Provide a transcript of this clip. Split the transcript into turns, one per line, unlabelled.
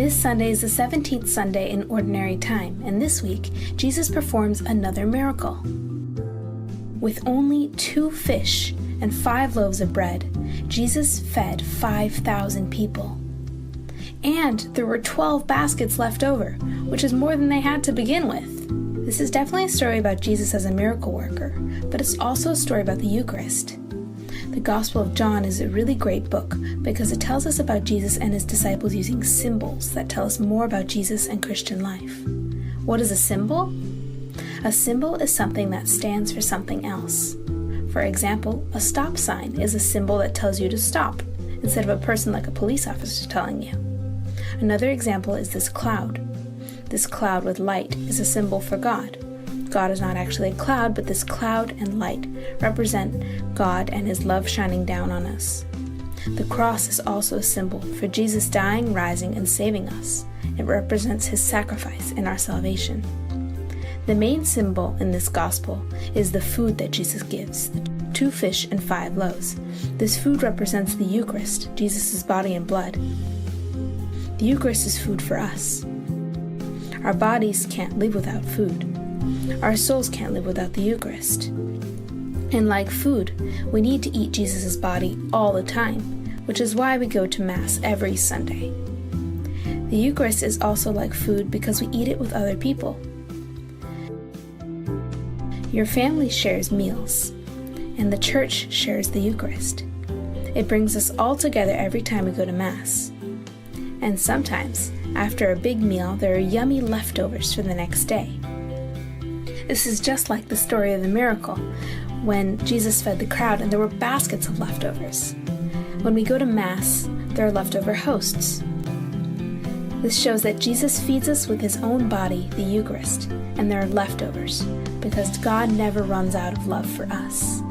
This Sunday is the 17th Sunday in Ordinary Time, and this week, Jesus performs another miracle. With only 2 fish and 5 loaves of bread, Jesus fed 5,000 people. And there were 12 baskets left over, which is more than they had to begin with. This is definitely a story about Jesus as a miracle worker, but it's also a story about the Eucharist. The Gospel of John is a really great book because it tells us about Jesus and his disciples using symbols that tell us more about Jesus and Christian life. What is a symbol? A symbol is something that stands for something else. For example, a stop sign is a symbol that tells you to stop, instead of a person like a police officer telling you. Another example is this cloud. This cloud with light is a symbol for God. God is not actually a cloud, but this cloud and light represent God and his love shining down on us. The cross is also a symbol for Jesus dying, rising, and saving us. It represents his sacrifice in our salvation. The main symbol in this gospel is the food that Jesus gives, the 2 fish and 5 loaves. This food represents the Eucharist, Jesus' body and blood. The Eucharist is food for us. Our bodies can't live without food. Our souls can't live without the Eucharist. And like food, we need to eat Jesus' body all the time, which is why we go to Mass every Sunday. The Eucharist is also like food because we eat it with other people. Your family shares meals, and the church shares the Eucharist. It brings us all together every time we go to Mass. And sometimes, after a big meal, there are yummy leftovers for the next day. This is just like the story of the miracle, when Jesus fed the crowd and there were baskets of leftovers. When we go to Mass, there are leftover hosts. This shows that Jesus feeds us with his own body, the Eucharist, and there are leftovers, because God never runs out of love for us.